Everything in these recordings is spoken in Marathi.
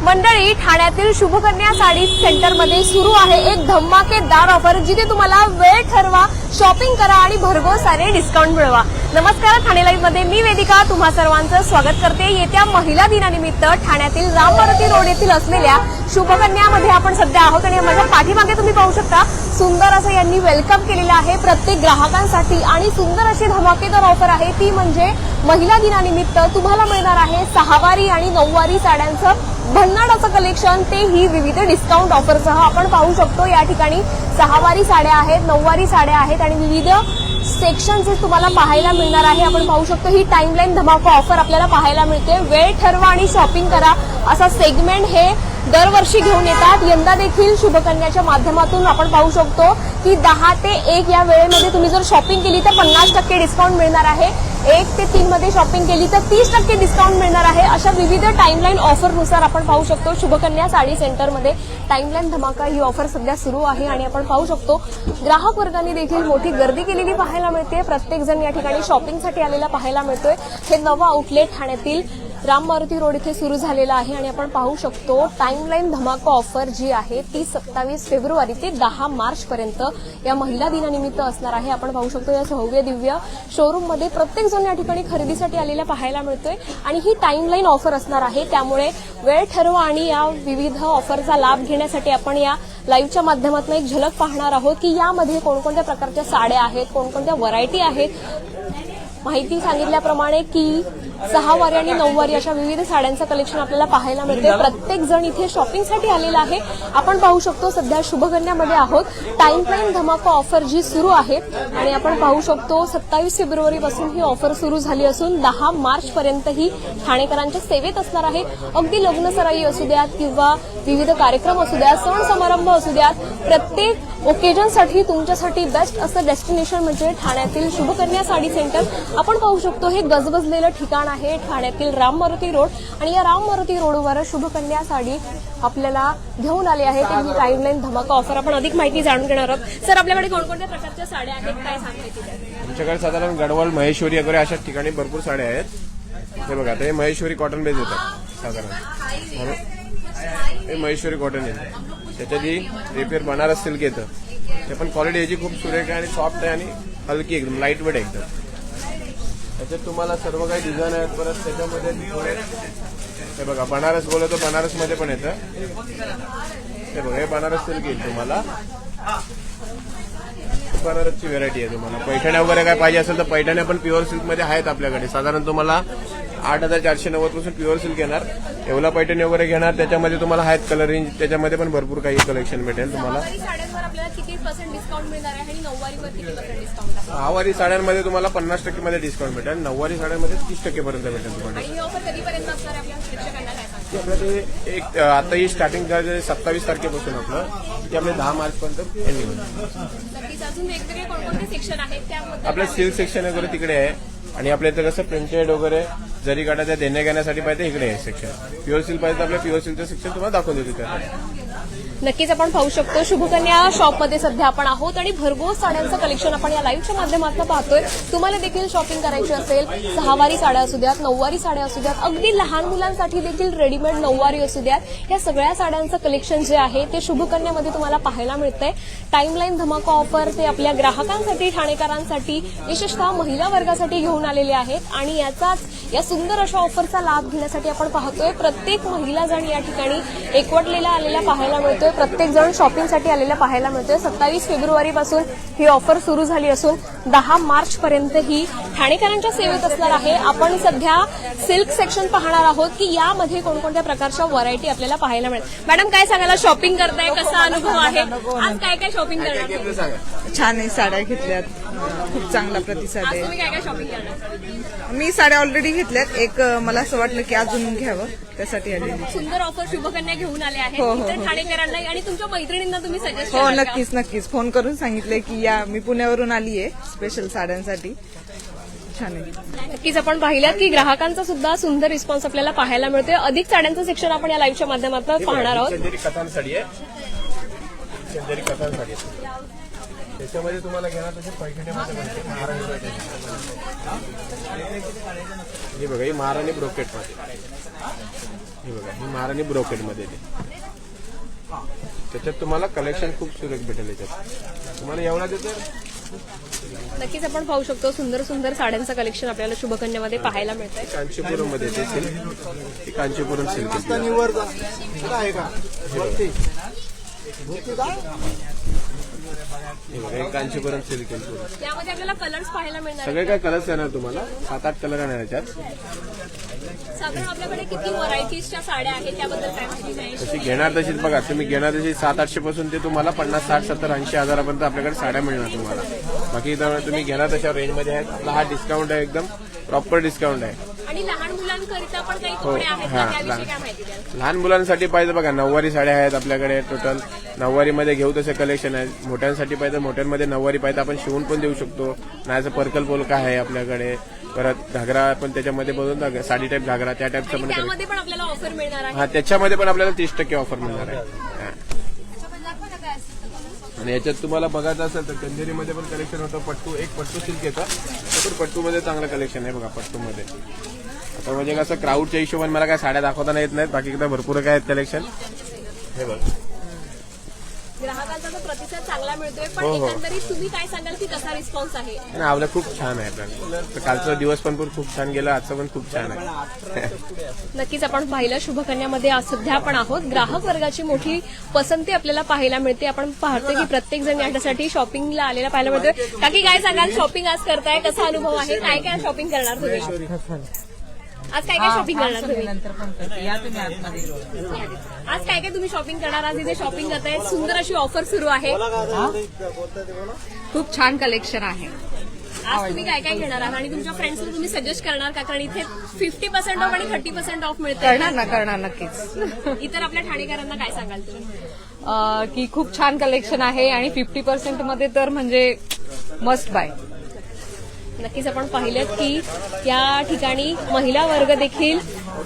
मंडळी, ठाण्यातील शुभकन्या साडी सेंटर मध्ये सुरू आहे एक धमाकेदार ऑफर, जिथे तुम्हाला वेळ ठरवा, शॉपिंग करा आणि भरघोस सारे डिस्काउंट मिळवा। नमस्कार, ठाणे लाईव्ह मध्ये मी वेदिका तुम्हा सर्वांचं स्वागत करते। येत्या महिला दिनानिमित्त ठाण्यातील राममारुती रोड येथील असलेल्या शुभकन्यामध्ये आपण सध्या आहोत आणि माझ्या पाठीमागे तुम्ही पाहू शकता सुंदर असं यांनी वेलकम केलेलं आहे प्रत्येक ग्राहकांसाठी आणि सुंदर अशी धमाकेदार ऑफर आहे ती म्हणजे महिला दिनानिमित्त तुम्हाला मिळणार आहे सहावारी आणि नऊवारी साड्यांचं भन्नाट असं कलेक्शन, तेही विविध डिस्काउंट ऑफरसह। आपण पाहू शकतो या ठिकाणी सहावारी साड्या आहेत, नऊवारी साड्या आहेत आणि विविध सेक्शन्स तुम्हाला पाहायला मिळणार आहे। आपण पाहू शकतो ही टाइमलाईन धमाका ऑफर आपल्याला पाहायला मिळते। वेळ ठरवा आणि शॉपिंग करा असा सेगमेंट हे दरवर्षी घेऊन येतात। यंदा देखील शुभकन्याच्या माध्यमातून आपण पाहू शकतो की 10 ते 1 या वेळेमध्ये तुम्ही जर शॉपिंग केली तर 50% डिस्काउंट मिळणार आहे। 1 ते 3 मध्ये शॉपिंग केली तर 30% डिस्काउंट मिळणार आहे। अशा विविध टाइमलाईन ऑफरनुसार आपण पाहू शकतो शुभकन्या साडी सेंटरमध्ये टाइमलाईन धमाका ही ऑफर सध्या सुरू आहे आणि आपण पाहू शकतो ग्राहक वर्गाने देखील मोठी गर्दी केलेली पाहायला मिळते। प्रत्येक जण या ठिकाणी शॉपिंगसाठी आलेला पाहायला मिळतोय। हे नवा आउटलेट ठाण्यातील राममारुती रोड इथे सुरू झालेला आहे आणि आपण पाहू शकतो टाइमलाईन धमाका ऑफर जी आहे ती 27 फेब्रुवारी ते 10 मार्च पर्यंत या महिला दिनानिमित्त असणार आहे। आपण पाहू शकतो या भव्य दिव्य शोरूम मध्ये प्रत्येक जण या ठिकाणी खरेदीसाठी आलेला पाहायला मिळतोय आणि ही टाइमलाईन ऑफर असणार आहे। त्यामुळे वेळ ठरवा आणि या विविध ऑफरचा लाभ घेण्यासाठी आपण या लाईव्हच्या माध्यमातून एक झलक पाहणार आहोत की यामध्ये कोणकोणत्या प्रकारच्या साड्या आहेत, कोणकोणत्या व्हरायटी आहेत। माहिती सांगितल्याप्रमाणे की सहावारी आणि नऊवारी अशा विविध साड्यांचं कलेक्शन आपल्याला पाहायला मिळते। प्रत्येक जण इथे शॉपिंगसाठी आलेला आहे। आपण पाहू शकतो सध्या शुभकन्यामध्ये आहोत। टाइमलाईन धमाका ऑफर जी सुरू आहे आणि आपण पाहू शकतो 27 फेब्रुवारी पासून ही ऑफर सुरू झाली असून 10 मार्च पर्यंत ही ठाणेकरांच्या सेवेत असणार आहे। अगदी लग्न सराई असू द्यात किंवा विविध कार्यक्रम असू द्यात, सण समारंभ असू द्यात, प्रत्येक ओकेजनसाठी तुमच्यासाठी बेस्ट असं डेस्टिनेशन म्हणजे ठाण्यातील शुभकन्या साडी सेंटर। आपण पाहू शकतो हे गजबजलेलं ठिकाण आहे ठाण्यातील राममारुती रोड आणि या राममारुती रोडवर शुभकन्या साडी आपल्याला घेऊन आली आहे ती टाइमलाईन धमाका ऑफर। आपण अधिक माहिती जाणून घेणार आहोत। सर, आपल्याकडे कोणकोणत्या प्रकारच्या साड्या आहेत, काय सांगायची? आमच्याकडे साधारण गडवाल, महेश्वरी वगैरे अशा ठिकाणी भरपूर साड्या आहेत। हे बघा, ते महेश्वरी कॉटन बेस येतात साधारण, हे महेश्वरी कॉटन येतं, त्याच्यात ही रेपियर बनारस सिल्क येतं। ते पण क्वालिटी याची खूप सुरेख आहे आणि सॉफ्ट आहे आणि हलकी एकदम लाईट वेट एकदम। त्याच्यात तुम्हाला सर्व काही डिझाईन आहेत। परत त्याच्यामध्ये हे बघा बनारस बोलतो तर बनारस मध्ये पण येतं। हे बघा, हे बनारस सिल्क येईल तुम्हाला, बनारसची व्हेरायटी आहे। तुम्हाला पैठण्या वगैरे काय पाहिजे असेल तर पैठण्या पण प्युअर सिल्क मध्ये आहेत आपल्याकडे। साधारण तुम्हाला 8,490 पासून प्युअर सिल्क येणार। येवला पैठणी वगैरे घेणार त्याच्यामध्ये तुम्हाला आहेत कलर रेंज, त्याच्यामध्ये पण भरपूर काही कलेक्शन भेटेल तुम्हाला। सहावारी साड्यांमध्ये तुम्हाला 50% मध्ये डिस्काउंट भेटेल, नऊवारी साड्यांमध्ये 30% पर्यंत भेटेल तुम्हाला। एक आता ही स्टार्टिंग 27 तारखेपासून आपलं ते आपले 10 मार्च पर्यंत एंडिंग होईल। आपलं सिल्क सेक्शन वगैरे तिकडे आहे आणि आपल्या इथं कसं प्रिंटेड वगैरे जरी काढायच्या देण्या घेण्यासाठी पाहिजे इकडे आहे सेक्शन। प्युअर सिल्क पाहिजे तर आपल्या प्युअर सिल्कचं सेक्शन तुम्हाला दाखवून देतो त्यासाठी। नक्कीच आपण पाहू शकतो शुभकन्या शॉपमध्ये सध्या आपण आहोत आणि भरघोस साड्यांचं कलेक्शन आपण या लाईव्हच्या माध्यमातून पाहतोय। तुम्हाला देखील शॉपिंग करायची असेल, सहावारी साड्या असू द्यात, नऊवारी साड्या असू द्यात, अगदी लहान मुलांसाठी देखील रेडीमेड नऊवारी असू द्यात, या सगळ्या साड्यांचं कलेक्शन जे आहे ते शुभकन्यामध्ये तुम्हाला पाहायला मिळतंय। टाइमलाईन धमाका ऑफर ते आपल्या ग्राहकांसाठी, ठाणेकरांसाठी, विशेषतः महिला वर्गासाठी घेऊन आलेले आहेत आणि या सुंदर अशा ऑफरचा लाभ घेण्यासाठी आपण पाहतोय प्रत्येक महिला जण या ठिकाणी एकवटलेला आलेला पाहायला मिळतोय। प्रत्येक जण शॉपिंगसाठी आलेला पाहायला मिळतोय। 27 फेब्रुवारी पासून ही ऑफर सुरू झाली असून 10 मार्च पर्यंत ही ठाणेकरांच्या सेवेत असणार आहे। आपण सध्या सिल्क सेक्शन पाहणार आहोत की यामध्ये कोणकोणत्या प्रकारच्या व्हरायटी आपल्याला पाहायला मिळेल। मॅडम, काय सांगायला, शॉपिंग करताय, कसा अनुभव आहे? आज काय काय शॉपिंग करणार? छान आहे, साड्या घेतल्यात, खूप चांगला प्रतिसाद आहे। तुम्ही काय काय शॉपिंग करणार? मी साड्या ऑलरेडी घेतल्यात, एक मला असं वाटलं की अजून घ्यावं त्यासाठी आलेली। सुंदर ऑफर शुभकन्या घेऊन आले आहेत इतर ठाणेकरांना आणि तुमच्या मैत्रिणींना तुम्ही सजेस्ट हो, नक्कीच फोन करून सांगितले की या मी पुण्यावरून आली आहे स्पेशल साड्यांसाठी। छान आहे। नक्कीच आपण पाहिल्यात की ग्राहकांचा सुद्धा सुंदर रिस्पॉन्स आपल्याला पाहायला मिळतोय। अधिक साड्यांचं सेक्शन आपण या लाईव्हच्या माध्यमातून पाहणार आहोत। चंदेरी कथान साडी आहे, चंदेरी कथान साडी आहे, त्याच्यामध्ये तुम्हाला घेणार तसे पैठणीमध्ये हे बघा, ही महाराणी ब्रोकेट मध्ये हे बघा, ही महाराणी ब्रोकेड मध्ये येते. त्याच्यात तुम्हाला कलेक्शन खूप सुरेख भेटेल. याच्यात तुम्हाला एवढा देते. नक्कीच आपण पाहू शकतो सुंदर सुंदर साड्यांचं कलेक्शन आपल्याला शुभकन्यामध्ये पाहायला मिळतंय. कांचीपुरम मध्ये येते सिल्क. ही कांचीपुरम सिल्क कांचीपुरम सिल्क आहे. त्यामध्ये आपल्याला कलर्स पाहायला मिळणार सगळे काय कलर्स येणार तुम्हाला, 7-8 कलर येणार याच्यात. साधारण आपल्याकडे किती व्हरायटीजच्या साड्या आहेत त्याबद्दल काय माहिती नाही. तशी घेणार तशीच बघा, तुम्ही घेणार तशी 700-800 पासून ते तुम्हाला 50, 60, 70, 80 हजारापर्यंत आपल्याकडे साड्या मिळणार तुम्हाला. बाकी तुम्ही घेणार तशा रेंजमध्ये आहेत. आपला हा डिस्काउंट आहे, एकदम प्रॉपर डिस्काउंट आहे. आणि लहान मुलांकरिता पण काही कपडे आहेत का? त्याविषयी काय माहिती द्याल? लहान मुलांसाठी पाहिजे बघा, नऊवारी साड्या आहेत आपल्याकडे. टोटल नऊवारीमध्ये घेऊ तसे कलेक्शन आहे. मोठ्यांसाठी पाहिजे मोठ्यांमध्ये नऊवारी पाहिजे आपण शिवून पण देऊ शकतो. नाही पर्कल पोलका आहे आपल्याकडे. परत घागरा पण त्याच्यामध्ये बघून साडी टाईप घागरा त्या टाईपचा पण त्यामध्ये पण आपल्याला ऑफर मिळणार आहे. हा, त्याच्यामध्ये पण आपल्याला 30% ऑफर मिळणार आहे. आणि याच्यात तुम्हाला बघायचं असेल तर कंजेरीमध्ये पण कलेक्शन होतं. पट्टू, एक पट्टू सिल्क येतं. तर पट्टूमध्ये चांगलं कलेक्शन आहे बघा. पट्टूमध्ये आता म्हणजे कसं क्राऊडच्या हिशोबाने मला काय साड्या दाखवताना येत नाहीत. बाकी एकदा भरपूर काय आहेत कलेक्शन. हे बघ, ग्राहकांचा तर प्रतिसाद चांगला मिळतोय. पण हो. एकंदरीत तुम्ही काय सांगाल की कसा रिस्पॉन्स आहे? आणि आवलं खूप छान आहे आपल्याला. कालचा दिवस पण खूप छान गेला, आजचा पण खूप छान आहे. नक्कीच आपण पाहिलं शुभकन्यामध्ये आज सध्या आपण आहोत. ग्राहक वर्गाची मोठी पसंती आपल्याला पाहायला मिळते. आपण पाहतोय की प्रत्येक जण यासाठी शॉपिंगला आलेला पाहायला मिळतोय. काकी काय सांगाल, शॉपिंग आज करताय, कसा अनुभव आहे? काय काय शॉपिंग करणार तुम्ही आज? काय काय शॉपिंग करणार तुम्ही आज? काय काय तुम्ही शॉपिंग करणार आज? इथे शॉपिंग करताय, सुंदर अशी ऑफर सुरू आहे. खूप छान कलेक्शन आहे. आज तुम्ही काय काय घेणार आहात आणि तुमच्या फ्रेंड्सला तुम्ही सजेस्ट करणार का? कारण इथे 50% ऑफ आणि 30% ऑफ मिळते. करणार नक्कीच. इतर आपल्या ठाणेकरांना काय सांगाल तुम्ही? की खूप छान कलेक्शन आहे आणि 50% मध्ये तर म्हणजे मस्ट बाय. नक्कीच आपण पाहिलं की या ठिकाणी महिला वर्ग देखील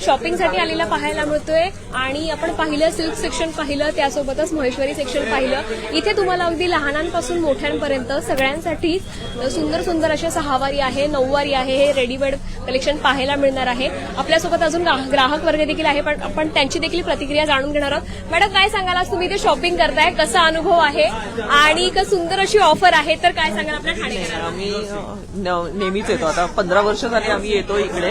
शॉपिंगसाठी आलेला पाहायला मिळतोय. आणि आपण पाहिलं सिल्क सेक्शन पाहिलं, त्यासोबतच महेश्वरी सेक्शन पाहिलं. इथे तुम्हाला अगदी लहानांपासून मोठ्यांपर्यंत सगळ्यांसाठी सुंदर सुंदर अशा सहावारी आहे, नऊवारी आहे, हे रेडीमेड कलेक्शन पाहायला मिळणार आहे. आपल्यासोबत अजून ग्राहक वर्ग देखील आहे, पण आपण त्यांची देखील प्रतिक्रिया जाणून घेणार आहोत. मॅडम काय सांगाल, आज तुम्ही इथे शॉपिंग करताय, कसा अनुभव आहे आणि सुंदर अशी ऑफर आहे, तर काय सांगाल आपल्या ठाणेकरांना? आम्ही नेहमीच येतो, आता 15 वर्ष झाली आम्ही येतो इकडे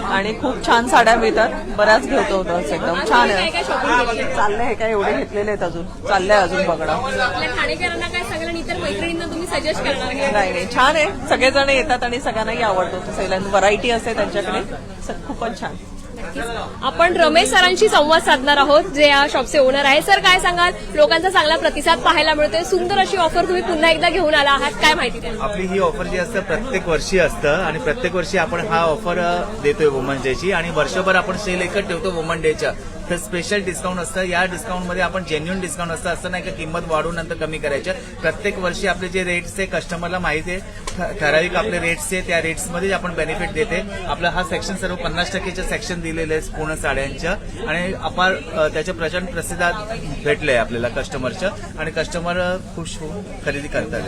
आणि खूप छान साड्या मिळतात. बऱ्याच घेतो एकदम छान आहे. काय काय शॉपिंग केली? चाललंय काय एवढे घेतलेले आहेत, अजून चाललंय अजून बघणं. आपल्या ठाणेकरांना काय सांगाल आणि इतर मैत्रिणींना तुम्ही सजेस्ट करणार का? नाही छान आहे. सगळेजण येतात आणि सगळ्यांनाही आवडतो. सगळ्यांना व्हरायटी असते त्यांच्याकडे, खूपच छान. आपण रमेश सरांशी संवाद साधणार आहोत, जे या शॉपचे ओनर आहे. सर काय सांगाल, लोकांचा चांगला प्रतिसाद पाहायला मिळतोय, सुंदर अशी ऑफर तुम्ही पुन्हा एकदा घेऊन आला आहात, काय माहिती द्या? आपली ही ऑफर जी असतं प्रत्येक वर्षी असतं आणि प्रत्येक वर्षी आपण हा ऑफर देतोय वुमन डेची. आणि वर्षभर आपण सेल एकच ठेवतो वुमन डेच्या. तर स्पेशल डिस्काउंट असतं. या डिस्काउंटमध्ये आपण जेन्युइन डिस्काउंट असतं, असं नाही का किंमत वाढवून नंतर कमी करायच्या. प्रत्येक वर्षी आपले जे रेट्स आहे कस्टमरला माहिती आहे, ठराविक आपले रेट्स आहे, त्या रेट्समध्ये आपण बेनिफिट देते. आपला हा सेक्शन सर्व 50%चे सेक्शन दिलेले आहे पूर्ण साड्यांच्या. आणि अपार त्याच्या प्रचंड प्रतिसाद भेटलंय आपल्याला कस्टमरच्या आणि कस्टमर खुश होऊन खरेदी करतात.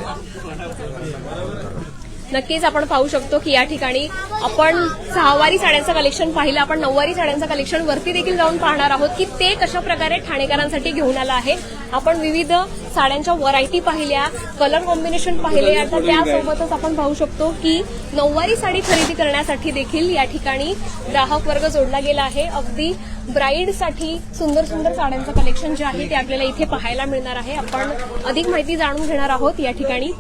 नक्कीच आपण पाहू शकतो की या ठिकाणी आपण सहावारी साड्यांचं कलेक्शन पाहिलं, आपण नऊवारी साड्यांचं कलेक्शन वरती देखील जाऊन पाहणार आहोत की ते कशा प्रकारे ठाणेकरांसाठी घेऊन आलं आहे. आपण विविध साड्यांच्या व्हरायटी पाहिल्या, कलर कॉम्बिनेशन पाहिले. आता त्यासोबतच आपण पाहू शकतो की नऊवारी साडी खरेदी करण्यासाठी देखील या ठिकाणी ग्राहक वर्ग जोडला गेला आहे. अगदी ब्राईडसाठी सुंदर सुंदर साड्यांचं कलेक्शन जे आहे ते आपल्याला इथे पाहायला मिळणार आहे. आपण अधिक माहिती जाणून घेणार आहोत या ठिकाणी.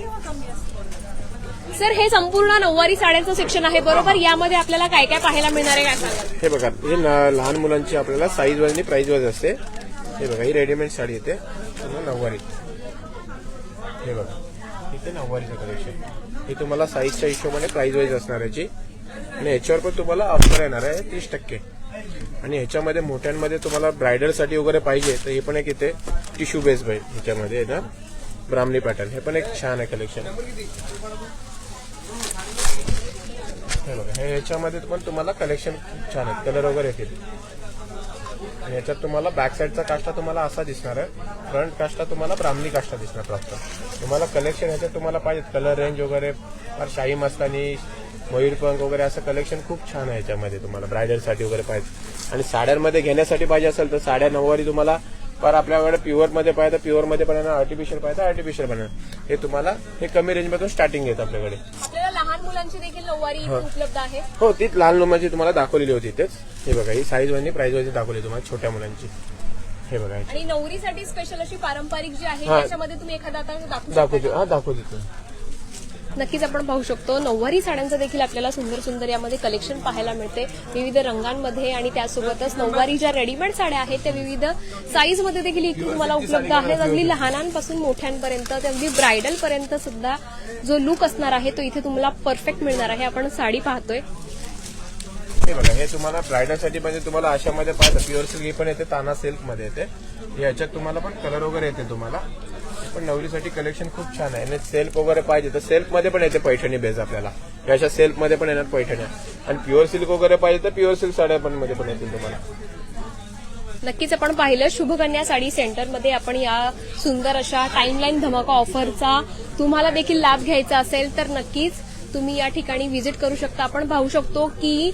सर, हे संपूर्ण नऊवारी साड्यांचं सेक्शन आहे बरोबर, यामध्ये आपल्याला काय काय पाहायला मिळणार आहे, काय सांगाल? हे बघा, हे लहान मुलांची आपल्याला साईज वाईज आणि प्राइस वाईज असते. हे बघा, ही रेडीमेड साडी येते नऊवारी. हे बघा, इथे नऊवारीचं कलेक्शन. हे तुम्हाला साईजच्या हिशोबाने प्राइस वाईज असणार याची. आणि ह्याच्यावर पण तुम्हाला ऑफर येणार आहे 30%. आणि ह्याच्यामध्ये मोठ्यांमध्ये तुम्हाला ब्रायडलसाठी वगैरे पाहिजे तर हे पण एक इथे टिश्यू बेस बाई ह्याच्यामध्ये येणार ब्राह्मणी पॅटर्न. हे पण एक छान आहे कलेक्शन. ह्याच्यामध्ये पण तुम्हाला कलेक्शन खूप छान आहे, कलर वगैरे येतील. आणि ह्याच्यात तुम्हाला बॅक साईडचा काष्टा तुम्हाला असा दिसणार आहे, फ्रंट काष्टा तुम्हाला ब्राह्मणी काष्टा दिसणार प्रॉपर. तुम्हाला कलेक्शन ह्याच्यात तुम्हाला पाहिजे कलर रेंज वगैरे, शाही मस्तानी, मयूरपंख वगैरे असं कलेक्शन खूप छान आहे ह्याच्यामध्ये. तुम्हाला ब्रायडलसाठी वगैरे पाहिजे आणि साड्यांमध्ये घेण्यासाठी पाहिजे असेल तर साड्या नऊवारी तुम्हाला पर आपल्याकडे प्युअर मध्ये पाहिजे तर प्युअर मध्ये पण येणार, आर्टिफिशियल पाहिजे तर आर्टिफिशियल पण येणार. हे तुम्हाला हे कमी रेंज मधून स्टार्टिंग येतं आपल्याकडे. आपल्याला लहान मुलांची देखील नऊवारी इथे उपलब्ध आहे. हो, तीच लहान मुलांची तुम्हाला दाखवलेली होती तेच. हे बघा, ही साईज आणि प्राइस वाईज दाखवली तुम्हाला छोट्या मुलांची. हे बघा, आणि नवरीसाठी स्पेशल अशी पारंपरिक जी आहे हा. त्याच्यामध्ये तुम्ही एखादा आता दाखवू शकता. दाखवतो. हा, दाखवतो. नक्कीच आपण पाहू शकतो नऊवारी साड्यांचं देखील आपल्याला सुंदर सुंदर यामध्ये कलेक्शन पाहायला मिळते विविध रंगांमध्ये. आणि त्यासोबतच नऊवारी ज्या रेडीमेड साड्या आहेत त्या विविध साईज मध्ये देखील इथे तुम्हाला उपलब्ध आहेत. अगदी लहानांपासून मोठ्यांपर्यंत ते अगदी ब्रायडल पर्यंत सुद्धा जो लुक असणार आहे तो इथे तुम्हाला परफेक्ट मिळणार आहे. आपण साडी पाहतोय. हे बघा, हे तुम्हाला ब्रायडलसाठी म्हणजे तुम्हाला अशामध्ये पाहिजे प्युअर सिल्क पण येते, ताना सिल्क मध्ये येते. याच्यात तुम्हाला पण कलर वगैरे येते तुम्हाला. पण नवरीसाठी कलेक्शन खूप छान आहे. आणि सेल्फ वगैरे पाहिजे तर सेल्फ मध्ये पण येते पैठणी बेस आपल्याला. अशा सेल्फ मध्ये पण येणार पैठण्या. आणि प्युअर सिल्क वगैरे पाहिजे तर प्युअर सिल्क साड्या पण मध्ये पण येतील तुम्हाला. नक्कीच आपण पाहिलं शुभकन्या साडी सेंटरमध्ये आपण या सुंदर अशा टाइमलाईन धमाका ऑफरचा तुम्हाला देखील लाभ घ्यायचा असेल तर नक्कीच तुम्ही या ठिकाणी व्हिजिट करू शकता. आपण पाहू शकतो की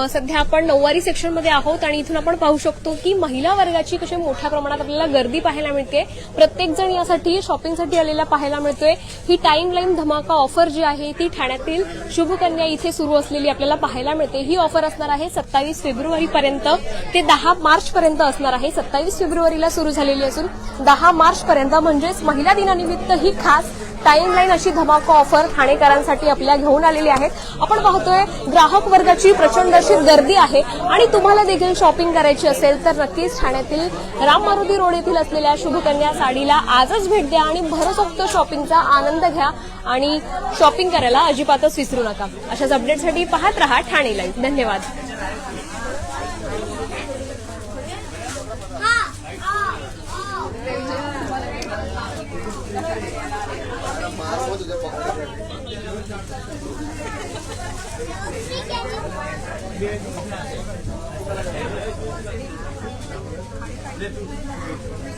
सध्या आपण नऊवारी सेक्शनमध्ये आहोत आणि इथून आपण पाहू शकतो की महिला वर्गाची कशी मोठ्या प्रमाणात आपल्याला गर्दी पाहायला मिळते. प्रत्येक जण यासाठी शॉपिंगसाठी आलेला पाहायला मिळतोय. ही टाइम लाईन धमाका ऑफर जी आहे ती ठाण्यातील शुभकन्या इथे सुरू असलेली आपल्याला पाहायला मिळते. ही ऑफर असणार आहे 27 फेब्रुवारीपर्यंत ते 10 मार्चपर्यंत असणार आहे. 27 फेब्रुवारीला सुरू झालेली असून 10 मार्चपर्यंत म्हणजेच महिला दिनानिमित्त ही खास टाइम लाईन अशी धमाका ऑफर ठाणेकरांसाठी आपल्या घेऊन आलेली आहे. आपण पाहतोय ग्राहक वर्गाची प्रचंड अशी गर्दी आहे. आणि तुम्हाला देखील शॉपिंग करायची असेल तर नक्कीच ठाण्यातील राम मारुती रोड येथील असलेल्या शुभकन्या साडीला आजच भेट द्या आणि भरसोक्त शॉपिंगचा आनंद घ्या आणि शॉपिंग करायला अजिबातच विसरू नका. अशाच अपडेटसाठी पाहत रहा ठाणे लाईव्ह. धन्यवाद. Thank you.